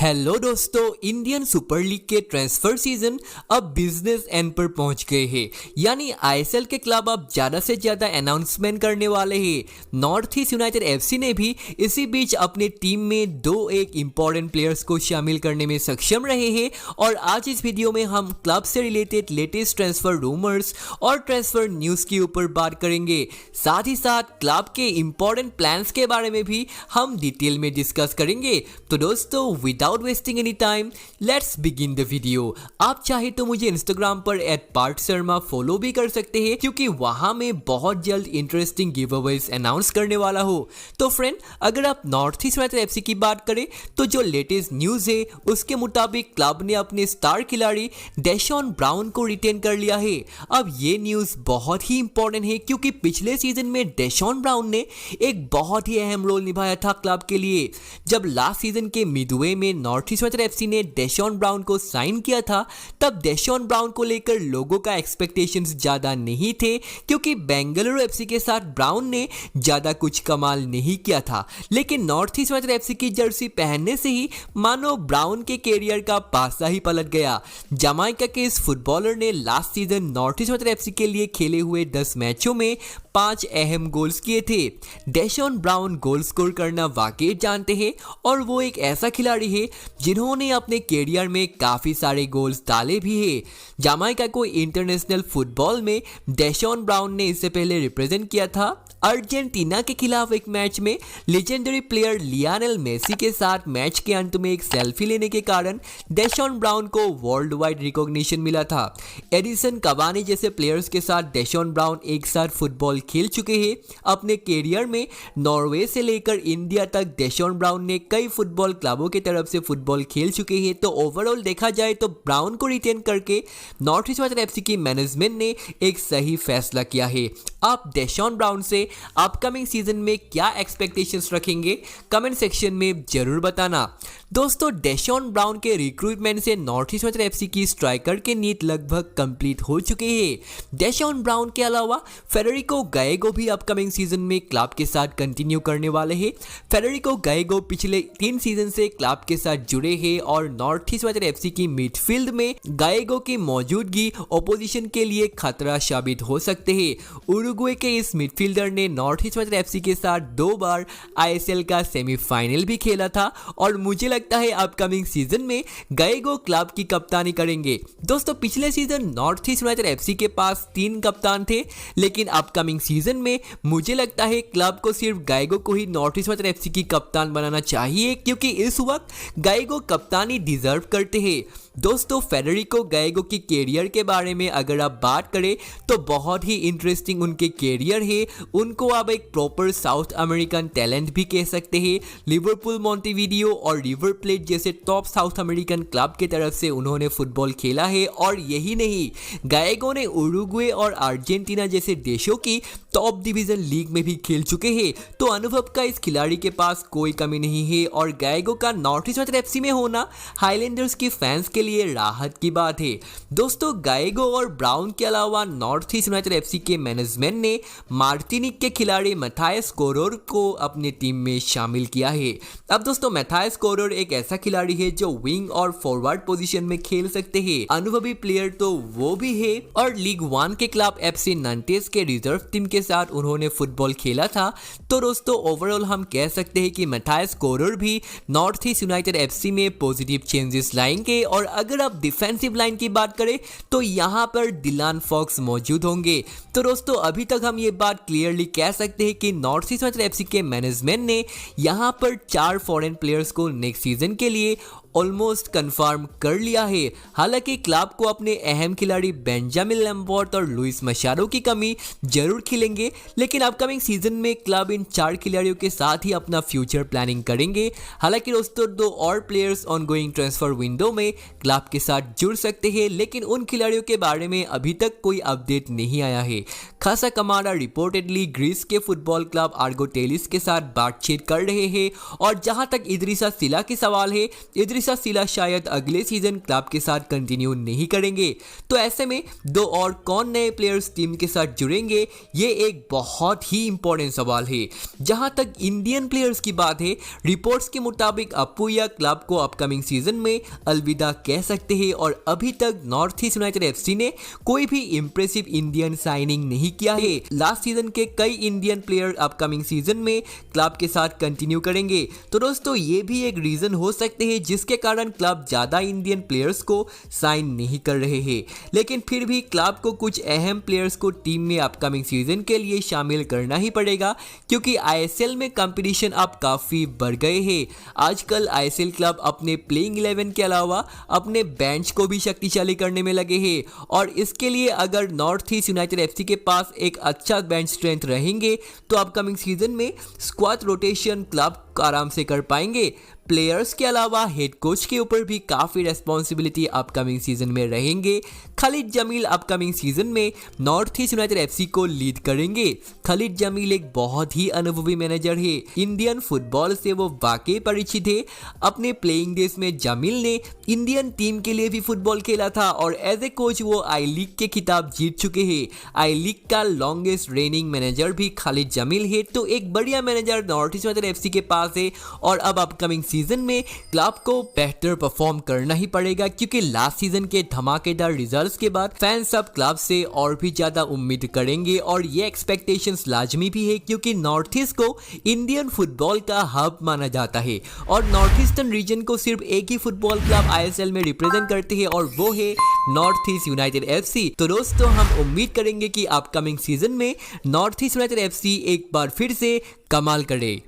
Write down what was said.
Hello दोस्तों, Indian super league के transfer season अब बिजनेस एंड पर पहुंच गए हैं। यानी आईएसएल के क्लब अब ज्यादा से ज्यादा अनाउंसमेंट करने वाले हैं। नॉर्थ ईस्ट यूनाइटेड एफसी ने भी इसी बीच अपने टीम में एक इंपॉर्टेंट प्लेयर्स को शामिल करने में सक्षम रहे हैं। और आज इस वीडियो में हम क्लब से रिलेटेड लेटेस्ट ट्रांसफर रूमर्स और ट्रांसफर न्यूज के ऊपर बात करेंगे। साथ ही साथ क्लब के इंपॉर्टेंट प्लान्स के बारे में भी हम डिटेल में डिस्कस करेंगे। तो दोस्तों, without wasting any time let's begin the video. आप चाहे तो मुझे इंस्टाग्राम पर @पार्थशर्मा फॉलो भी कर सकते हैं, क्योंकि वहां में बहुत जल्द इंटरेस्टिंग गिव अवेज अनाउंस करने वाला हो। तो फ्रेंड, अगर आप नॉर्थ ईस्ट यूनाइटेड एफसी की बात करें तो जो लेटेस्ट न्यूज है उसके मुताबिक क्लब ने अपने स्टार खिलाड़ी डेशॉन ब्राउन को रिटेन कर लिया है। अब ये न्यूज बहुत ही इंपॉर्टेंट है, क्योंकि पिछले सीजन में डेशॉन ब्राउन ने एक बहुत ही अहम रोल निभाया था क्लब के लिए। जब लास्ट सीजन के मिडवे में नॉर्थ ईस्ट यूनाइटेड एफसी ने डेशॉन ब्राउन को साइन किया था, तब डेशॉन ब्राउन को लेकर लोगों का एक्सपेक्टेशंस ज्यादा नहीं थे, क्योंकि बेंगलुरु एफसी के साथ ब्राउन ने ज्यादा कुछ कमाल नहीं किया था। लेकिन नॉर्थ ईस्ट यूनाइटेड एफसी की जर्सी पहनने से ही मानो ब्राउन के कैरियर का पासा ही पलट गया। जमाइका के इस फुटबॉलर ने last season north east United FC के लिए खेले हुए 10 मैचों में 5 अहम गोल्स किए थे। डेशॉन ब्राउन गोल स्कोर करना वाकई जानते हैं, और वो एक ऐसा खिलाड़ी है जिन्होंने अपने कैरियर में काफी सारे गोल्स डाले भी हैं। जमाइका को इंटरनेशनल फुटबॉल में डेशॉन ब्राउन ने इससे पहले रिप्रेजेंट किया था। अर्जेंटीना के खिलाफ एक मैच में लेजेंडरी प्लेयर लियोनेल मेसी के साथ मैच के अंत में एक सेल्फी लेने के कारण डेशॉन ब्राउन को वर्ल्ड वाइड रिकॉग्निशन मिला था। एडिसन कवानी जैसे प्लेयर्स के साथ डेशॉन ब्राउन एक साथ फुटबॉल खेल चुके हैं। अपने कैरियर में नॉर्वे से लेकर इंडिया तक डेशॉन ब्राउन ने कई फुटबॉल क्लबों की तरफ से फुटबॉल खेल चुके हैं। तो ओवरऑल देखा जाए तो ब्राउन को रिटेन करके नॉर्थ ईस्ट यूनाइटेड एफसी की मैनेजमेंट ने एक सही फैसला किया है। आप डेशॉन ब्राउन से अपकमिंग सीजन में क्या एक्सपेक्टेशंस रखेंगे, कमेंट सेक्शन में जरूर बताना। दोस्तों, डेशॉन ब्राउन के रिक्रूटमेंट से नॉर्थ ईस्ट यूनाइटेड एफसी की स्ट्राइकर के नीड लगभग कंप्लीट हो चुके हैं। डेशॉन ब्राउन के अलावा फेडरिको गएगो भी अपकमिंग सीजन में क्लब के साथ कंटिन्यू करने वाले हैं। फेडरिको गएगो पिछले 3 सीजन से क्लब के साथ जुड़े हैं, और नॉर्थ ईस्ट यूनाइटेड एफसी की मिडफील्ड में गएगो की मौजूदगी ओपोजिशन के लिए खतरा साबित हो सकते हैं। उरुग्वे के इस मिडफील्डर ने नॉर्थ ईस्ट यूनाइटेड एफसी के साथ 2 बार आईएसएल का सेमीफाइनल भी खेला था, और मुझे लगता है अपकमिंग सीजन में गएगो क्लब की कप्तानी करेंगे। दोस्तों, पिछले season north east United FC के पास 3 कप्तान थे, लेकिन अपकमिंग सीजन में मुझे लगता है क्लब को सिर्फ गएगो को ही नॉर्थ ईस्ट यूनाइटेड एफसी की कप्तान बनाना चाहिए, क्योंकि इस वक्त गएगो कप्तानी डिजर्व करते हैं। दोस्तों, फेडरिको गएगो की कैरियर के बारे में अगर आप बात करें तो बहुत ही इंटरेस्टिंग उनके कैरियर है। उनको आप एक प्रॉपर साउथ अमेरिकन टैलेंट भी कह सकते हैं। लिवरपूल, मॉन्टेविडियो और रिवर प्लेट जैसे टॉप साउथ अमेरिकन क्लब की तरफ से उन्होंने फुटबॉल खेला है। और यही नहीं, गएगो ने उरुग्वे और अर्जेंटीना जैसे देशों की टॉप डिवीजन लीग में भी खेल चुके हैं। तो अनुभव का इस खिलाड़ी के पास कोई कमी नहीं है, और गएगो का नॉर्थ ईस्ट यूनाइटेड एफसी में होना हाईलैंडर्स के फैंस के लिए राहत की बात है। दोस्तों, गएगो और ब्राउन के अलावा नॉर्थ ईस्ट यूनाइटेड एफसी के मैनेजमेंट ने मार्टिनिक के खिलाड़ी मैथायस कोरोर को अपने टीम में शामिल किया है। अब दोस्तों, मैथायस कोरोर एक ऐसा खिलाड़ी है जो विंग और फॉरवर्ड पोजीशन में खेल सकते हैं। अनुभवी प्लेयर तो वो भी है, और लीग 1 के क्लब एफसी नंटेस के रिजर्व टीम के साथ उन्होंने फुटबॉल खेला था। तो दोस्तों, ओवरऑल हम कह सकते हैं कि मैथायस कोरोर भी नॉर्थ ईस्ट यूनाइटेड एफसी में पॉजिटिव चेंजेस लाएंगे। और अगर आप डिफेंसिव लाइन की बात करें तो यहां पर डिलान फॉक्स मौजूद होंगे। तो दोस्तों, अभी तक हम ये बात क्लियरली कह सकते हैं कि नॉर्थ ईस्ट यूनाइटेड एफसी के मैनेजमेंट ने यहां पर 4 फॉरेन प्लेयर्स को नेक्स्ट सीजन के लिए ऑलमोस्ट कंफर्म कर लिया है। हालांकि क्लब को अपने अहम खिलाड़ी बेंजामिन लैम्पोर्ट और लुइस मशारो की कमी जरूर खिलेंगे, लेकिन अपकमिंग सीजन में क्लब इन 4 खिलाड़ियों के साथ ही अपना फ्यूचर प्लानिंग करेंगे। हालांकि दोस्तों, 2 और प्लेयर्स ऑनगोइंग ट्रांसफर विंडो में क्लब के साथ जुड़ सकते हैं, लेकिन उन खिलाड़ियों के बारे में अभी तक कोई अपडेट नहीं आया है। खासा कमांडर रिपोर्टेडली ग्रीस के फुटबॉल क्लब आर्गोटेलिस के साथ बातचीत कर रहे हैं। और जहां तक इदरिसा सिला की सवाल है, इदरिसा तिरसा सिला शायद अगले सीजन क्लब के साथ कंटिन्यू नहीं करेंगे। तो ऐसे में दो और कौन नए प्लेयर्स टीम के साथ जुड़ेंगे, ये एक बहुत ही इंपॉर्टेंट सवाल है। जहां तक इंडियन प्लेयर्स की बात है, रिपोर्ट्स के मुताबिक अपुया क्लब को अपकमिंग सीजन में अलविदा कह सकते हैं और अभी तक नॉर्थ ईस्ट यूनाइटेड एफसी ने कोई भी इंप्रेसिव इंडियन साइनिंग नहीं किया है। लास्ट सीजन के कई इंडियन प्लेयर अपकमिंग सीजन में क्लब के साथ कंटिन्यू करेंगे। तो दोस्तों ये भी एक रीजन हो सकते हैं जिसके कारण क्लब ज्यादा इंडियन प्लेयर्स को साइन नहीं कर रहे हैं। लेकिन फिर भी क्लब को कुछ अहम प्लेयर्स को टीम में अपकमिंग सीजन के लिए शामिल करना ही पड़ेगा, क्योंकि आईएसएल में कंपटीशन अब काफी बढ़ गए हैं। आजकल आईएसएल क्लब अपने प्लेइंग 11 के अलावा अपने बेंच को भी शक्तिशाली करने में लगे हैं और इसके लिए अगर नॉर्थ ईस्ट यूनाइटेड एफसी के पास एक अच्छा बेंच स्ट्रेंथ रहेंगे तो अपकमिंग सीजन में स्क्वाड रोटेशन क्लब आराम से कर पाएंगे। प्लेयर्स के अलावा हेड कोच के ऊपर भी काफ़ी रेस्पॉन्सिबिलिटी अपकमिंग सीजन में रहेंगे। खालिद जमील अपकमिंग सीजन में नॉर्थ ईस्ट यूनाइटेड एफसी को लीड करेंगे। खालिद जमील एक बहुत ही अनुभवी मैनेजर है। इंडियन फुटबॉल से वो वाकई परिचित है। अपने प्लेइंग डेज में जमील ने इंडियन टीम के लिए भी फुटबॉल खेला था और एज ए कोच वो आई लीग के खिताब जीत चुके हैं। आई लीग का लॉन्गेस्ट रेनिंग मैनेजर भी खालिद जमील है। तो एक बढ़िया manager north east United FC के पास है और अब अपकमिंग सीजन में क्लब को बेहतर परफॉर्म करना ही पड़ेगा, क्योंकि लास्ट सीजन के धमाकेदार रिजल्ट्स के बाद फैंस अब क्लब से और भी ज्यादा उम्मीद करेंगे और ये एक्सपेक्टेशंस लाजमी भी है, क्योंकि नॉर्थ ईस्ट को इंडियन फुटबॉल का हब माना जाता है और नॉर्थ ईस्टर्न रीजन को सिर्फ एक ही फुटबॉल क्लब आईएसएल में रिप्रेजेंट करते हैं और वो है नॉर्थ ईस्ट यूनाइटेड एफसी। तो दोस्तों हम उम्मीद करेंगे कि अपकमिंग सीजन में नॉर्थ ईस्ट यूनाइटेड एफसी एक बार फिर से कमाल करे।